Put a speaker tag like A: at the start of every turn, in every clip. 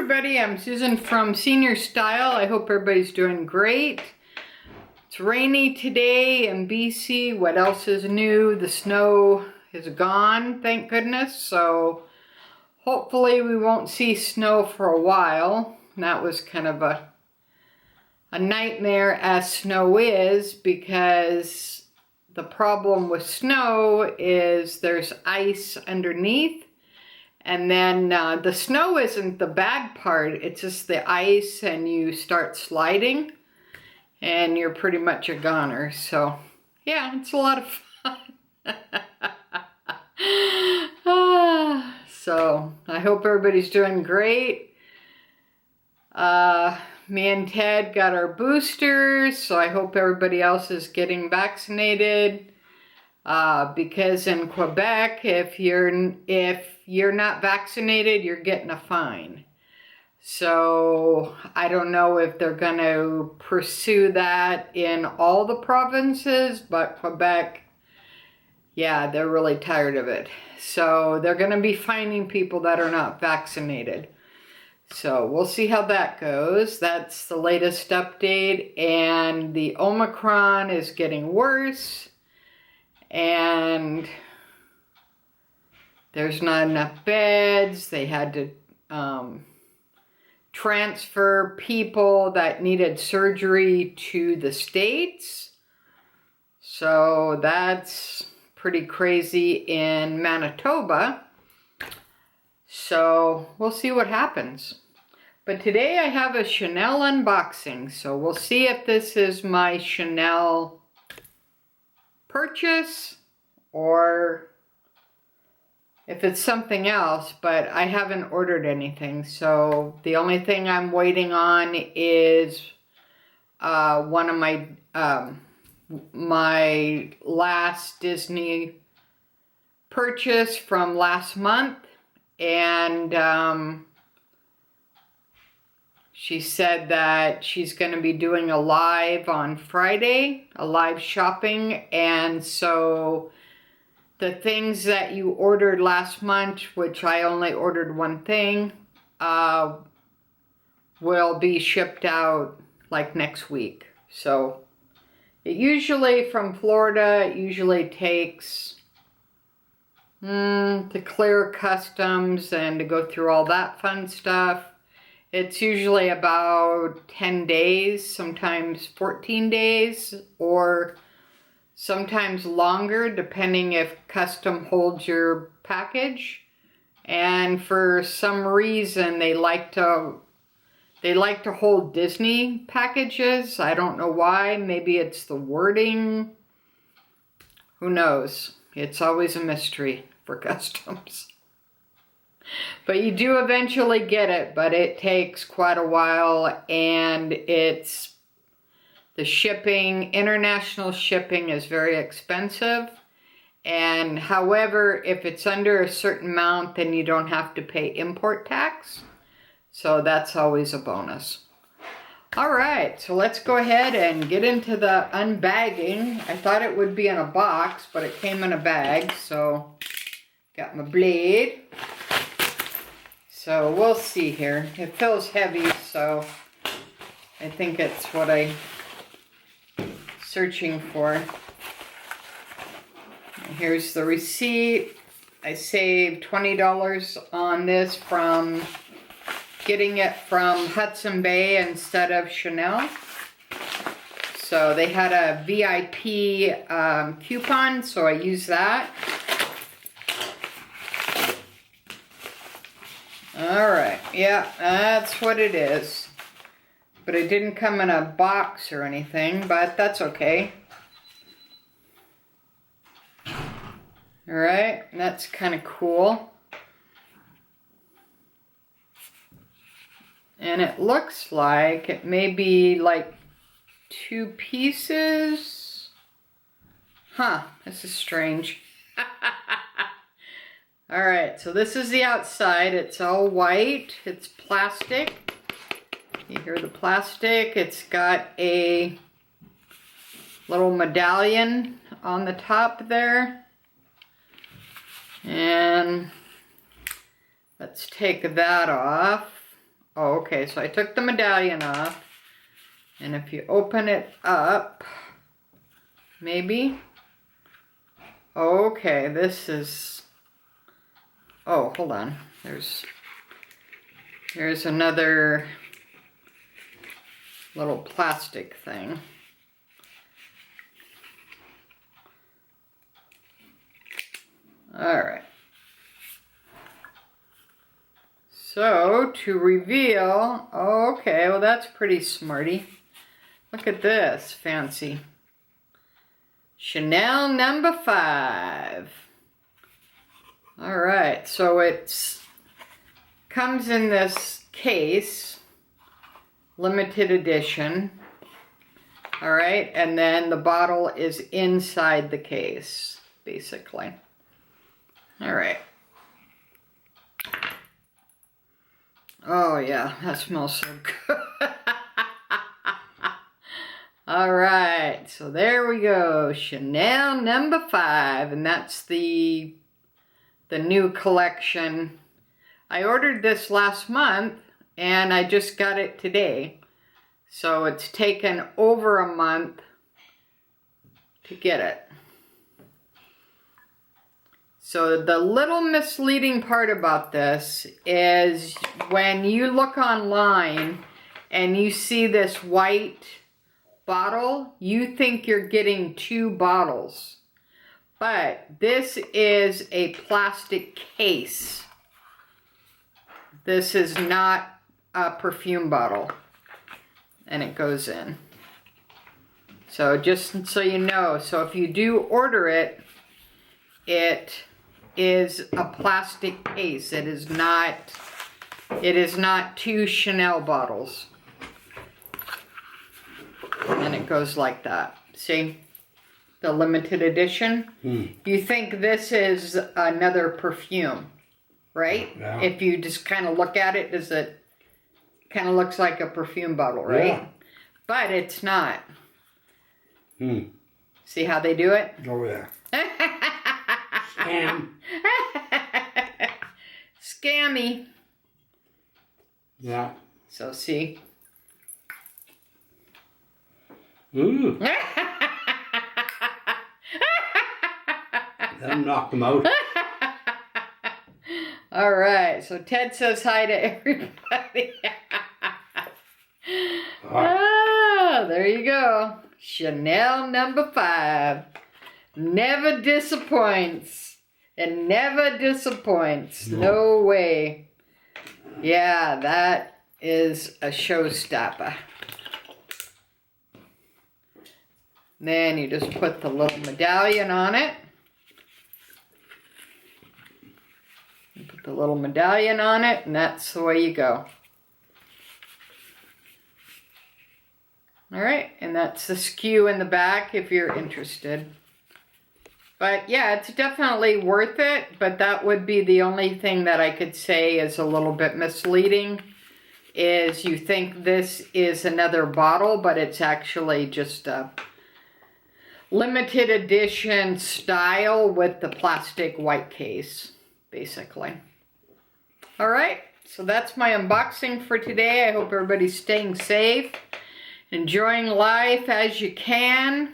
A: everybody, I'm Susan from Srstyle. I hope everybody's doing great. It's rainy today in BC. What else is new? The snow is gone, thank goodness. So hopefully we won't see snow for a while. And that was kind of a nightmare as snow is, because the problem with snow is there's ice underneath. And then the snow isn't the bad part, it's just the ice, and you start sliding and you're pretty much a goner. So yeah, it's a lot of fun. So I hope everybody's doing great. Me and Ted got our boosters, so I hope everybody else is getting vaccinated. Because in Quebec, if you're not vaccinated, you're getting a fine. So I don't know if they're going to pursue that in all the provinces, but Quebec, yeah, they're really tired of it. So they're going to be fining people that are not vaccinated. So we'll see how that goes. That's the latest update, and the Omicron is getting worse. And there's not enough beds. They had to transfer people that needed surgery to the States. So that's pretty crazy in Manitoba. So we'll see what happens. But today I have a Chanel unboxing. So we'll see if this is my Chanel purchase or if it's something else, but I haven't ordered anything. So the only thing I'm waiting on is one of my last Disney purchase from last month, and she said that she's going to be doing a live on Friday, a live shopping, and so the things that you ordered last month, which I only ordered one thing, will be shipped out like next week. So it usually, from Florida, it usually takes to clear customs and to go through all that fun stuff. It's usually about 10 days, sometimes 14 days, or sometimes longer, depending if custom holds your package. And for some reason, they like to hold Disney packages. I don't know why. Maybe it's the wording. Who knows? It's always a mystery for customs. But you do eventually get it, but it takes quite a while, and the shipping, international shipping is very expensive. And however, if it's under a certain amount, then you don't have to pay import tax. So that's always a bonus. All right, so let's go ahead and get into the unbagging. I thought it would be in a box, but it came in a bag. So got my blade. So we'll see here. It feels heavy, so I think it's what I'm searching for. Here's the receipt. I saved $20 on this from getting it from Hudson Bay instead of Chanel. So they had a VIP coupon, so I used that. Alright, yeah, that's what it is. But it didn't come in a box or anything, but that's okay. Alright, that's kind of cool. And it looks like it may be like 2 pieces. Huh, this is strange. Alright, so this is the outside. It's all white. It's plastic. You hear the plastic. It's got a little medallion on the top there. And let's take that off. Oh, okay, so I took the medallion off. And if you open it up, maybe. Okay, this is, oh, hold on. There's another little plastic thing. All right. So, to reveal, okay, well that's pretty smarty. Look at this, fancy. Chanel number 5. All right, so it comes in this case, limited edition. All right, and then the bottle is inside the case, basically. All right. Oh yeah, that smells so good. All right, so there we go. Chanel number 5, and that's the new collection. I ordered this last month, and I just got it today. So it's taken over a month to get it. So the little misleading part about this is when you look online and you see this white bottle, you think you're getting 2 bottles. But this is a plastic case. This is not a perfume bottle. And it goes in. So just so you know, so if you do order it, it is a plastic case. It is not 2 Chanel bottles. And it goes like that. See? The limited edition. You think this is another perfume, right? Yeah. If you just kind of look at it, does it kind of looks like a perfume bottle, right? Yeah. But it's not. See how they do it?
B: Oh yeah. Scam.
A: Scammy.
B: Yeah.
A: So see.
B: Ooh. That'll knock them out.
A: All right. So Ted says hi to everybody. Ah, there you go. Chanel number 5. Never disappoints. It never disappoints. No way. Yeah, that is a showstopper. Then you just put the little medallion on it. You put the little medallion on it, and that's the way you go. Alright, and that's the SKU in the back if you're interested. But yeah, it's definitely worth it, but that would be the only thing that I could say is a little bit misleading, is you think this is another bottle, but it's actually just a limited edition style with the plastic white case, basically. Alright, so that's my unboxing for today. I hope everybody's staying safe, enjoying life as you can.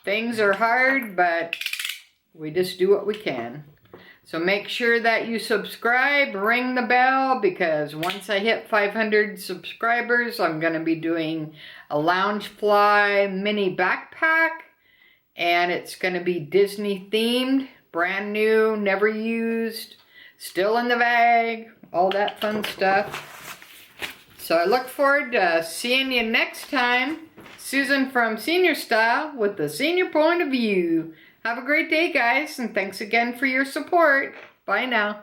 A: Things are hard, but we just do what we can. So make sure that you subscribe, ring the bell, because once I hit 500 subscribers, I'm going to be doing a Loungefly mini backpack. And it's going to be Disney themed, brand new, never used, still in the bag, all that fun stuff. So I look forward to seeing you next time. Susan from Srstyle with the senior point of view. Have a great day, guys, and thanks again for your support. Bye now.